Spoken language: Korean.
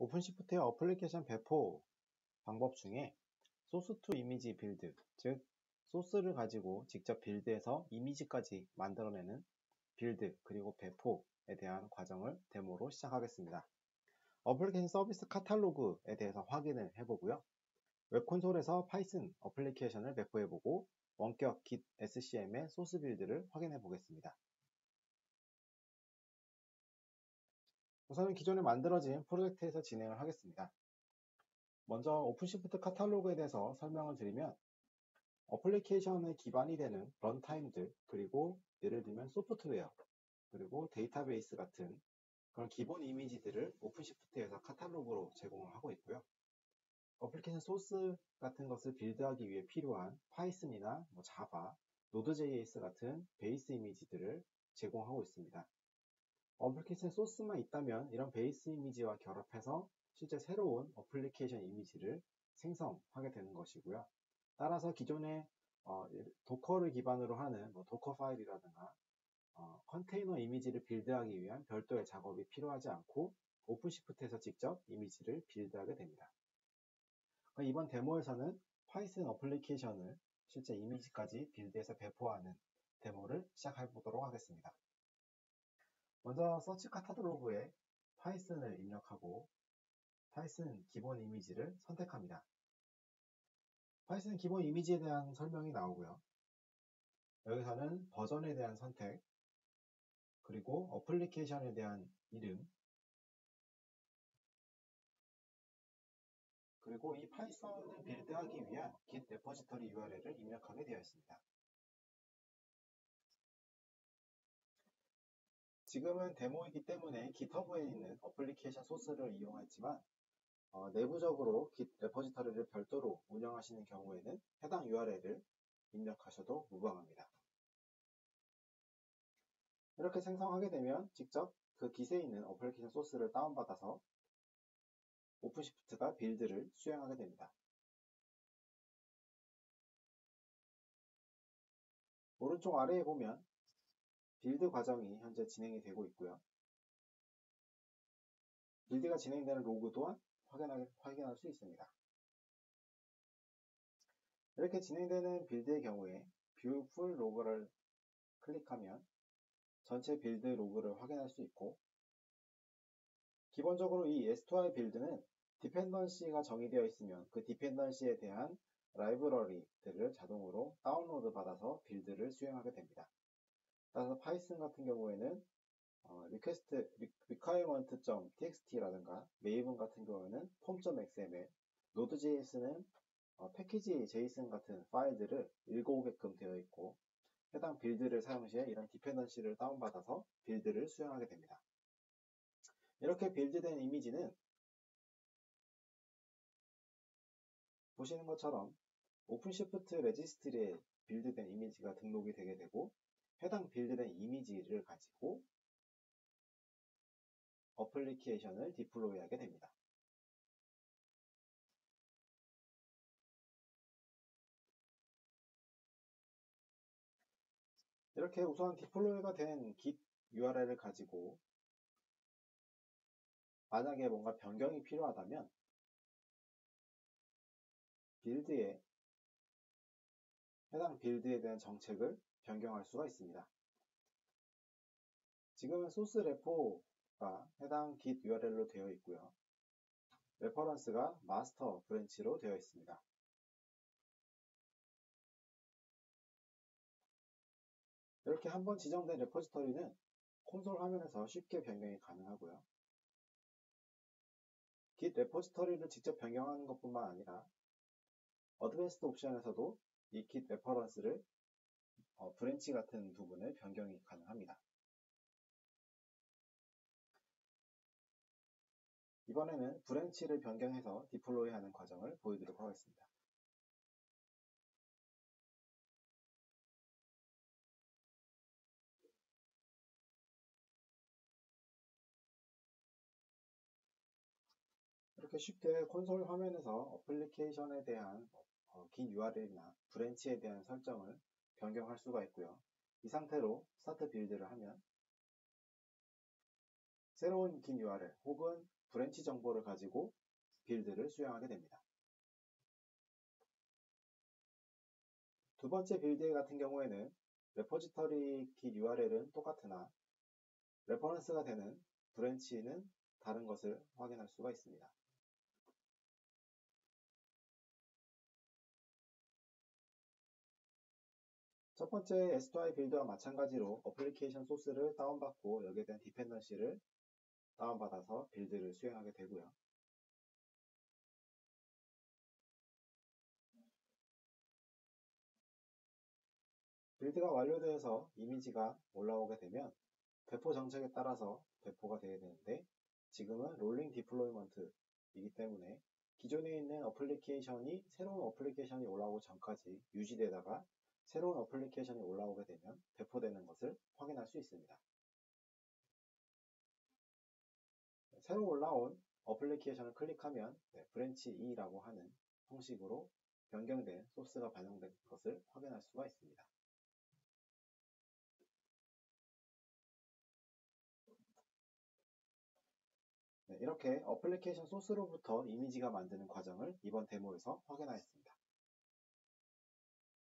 오픈시프트의 어플리케이션 배포 방법 중에 소스 투 이미지 빌드, 즉 소스를 가지고 직접 빌드해서 이미지까지 만들어내는 빌드 그리고 배포에 대한 과정을 데모로 시작하겠습니다. 어플리케이션 서비스 카탈로그에 대해서 확인을 해보고요. 웹콘솔에서 파이썬 어플리케이션을 배포해보고 원격 Git SCM의 소스 빌드를 확인해 보겠습니다. 우선은 기존에 만들어진 프로젝트에서 진행을 하겠습니다. 먼저 오픈시프트 카탈로그에 대해서 설명을 드리면 어플리케이션의 기반이 되는 런타임들, 그리고 예를 들면 소프트웨어, 그리고 데이터베이스 같은 그런 기본 이미지들을 오픈시프트에서 카탈로그로 제공을 하고 있고요. 어플리케이션 소스 같은 것을 빌드하기 위해 필요한 파이썬이나 자바, 노드.js 같은 베이스 이미지들을 제공하고 있습니다. 어플리케이션 소스만 있다면 이런 베이스 이미지와 결합해서 실제 새로운 어플리케이션 이미지를 생성하게 되는 것이고요. 따라서 기존의 도커를 기반으로 하는 도커 파일이라든가 컨테이너 이미지를 빌드하기 위한 별도의 작업이 필요하지 않고 오픈시프트에서 직접 이미지를 빌드하게 됩니다. 이번 데모에서는 파이썬 어플리케이션을 실제 이미지까지 빌드해서 배포하는 데모를 시작해 보도록 하겠습니다. 먼저 서치 카탈로그에 파이썬을 입력하고 파이썬 기본 이미지를 선택합니다. 파이썬 기본 이미지에 대한 설명이 나오고요. 여기서는 버전에 대한 선택, 그리고 어플리케이션에 대한 이름, 그리고 이 파이썬을 빌드하기 위한 Git 레포지터리 URL을 입력하게 되어 있습니다. 지금은 데모이기 때문에 GitHub에 있는 어플리케이션 소스를 이용했지만 내부적으로 Git 레포지터리를 별도로 운영하시는 경우에는 해당 URL을 입력하셔도 무방합니다. 이렇게 생성하게 되면 직접 그 Git에 있는 어플리케이션 소스를 다운받아서 오픈시프트가 빌드를 수행하게 됩니다. 오른쪽 아래에 보면 빌드 과정이 현재 진행이 되고 있고요. 빌드가 진행되는 로그 또한 확인할 수 있습니다. 이렇게 진행되는 빌드의 경우에 뷰 풀 로그를 클릭하면 전체 빌드 로그를 확인할 수 있고, 기본적으로 이 S2I 빌드는 디펜던시가 정의되어 있으면 그 디펜던시에 대한 라이브러리들을 자동으로 다운로드 받아서 빌드를 수행하게 됩니다. 따라서 파이썬 같은 경우에는 requirement.txt라든가 메이븐 같은 경우에는 form.xml, 노드.js는 패키지 JSON 같은 파일들을 읽어오게끔 되어 있고, 해당 빌드를 사용 시에 이런 디펜던시를 다운받아서 빌드를 수행하게 됩니다. 이렇게 빌드된 이미지는 보시는 것처럼 오픈시프트 레지스트리에 빌드된 이미지가 등록이 되게 되고, 해당 빌드된 이미지를 가지고 어플리케이션을 디플로이하게 됩니다. 이렇게 우선 디플로이가 된 Git URL을 가지고 만약에 뭔가 변경이 필요하다면 빌드에 해당 빌드에 대한 정책을 변경할 수가 있습니다. 지금은 소스 레포가 해당 Git URL로 되어 있고요. 레퍼런스가 마스터 브랜치로 되어 있습니다. 이렇게 한번 지정된 레포지터리는 콘솔 화면에서 쉽게 변경이 가능하고요. Git 레포지터리를 직접 변경하는 것뿐만 아니라 어드밴스드 옵션에서도 이 Git 레퍼런스를 브랜치 같은 부분을 변경이 가능합니다. 이번에는 브랜치를 변경해서 디플로이하는 과정을 보여드리도록 하겠습니다. 이렇게 쉽게 콘솔 화면에서 어플리케이션에 대한 Git URL이나 브랜치에 대한 설정을 변경할 수가 있고요. 이 상태로 스타트 빌드를 하면 새로운 긴 URL 혹은 브랜치 정보를 가지고 빌드를 수행하게 됩니다. 두 번째 빌드 같은 경우에는 레포지터리 긴 URL은 똑같으나 레퍼런스가 되는 브랜치는 다른 것을 확인할 수가 있습니다. 첫 번째 S2I 빌드와 마찬가지로 어플리케이션 소스를 다운받고 여기에 대한 디펜던시를 다운받아서 빌드를 수행하게 되고요. 빌드가 완료되어서 이미지가 올라오게 되면 배포 정책에 따라서 배포가 되게 되는데 지금은 롤링 디플로이먼트이기 때문에 기존에 있는 어플리케이션이 새로운 어플리케이션이 올라오기 전까지 유지되다가 새로운 어플리케이션이 올라오게 되면 배포되는 것을 확인할 수 있습니다. 새로 올라온 어플리케이션을 클릭하면 브랜치 2라고 하는 형식으로 변경된 소스가 반영된 것을 확인할 수가 있습니다. 이렇게 어플리케이션 소스로부터 이미지가 만드는 과정을 이번 데모에서 확인하였습니다.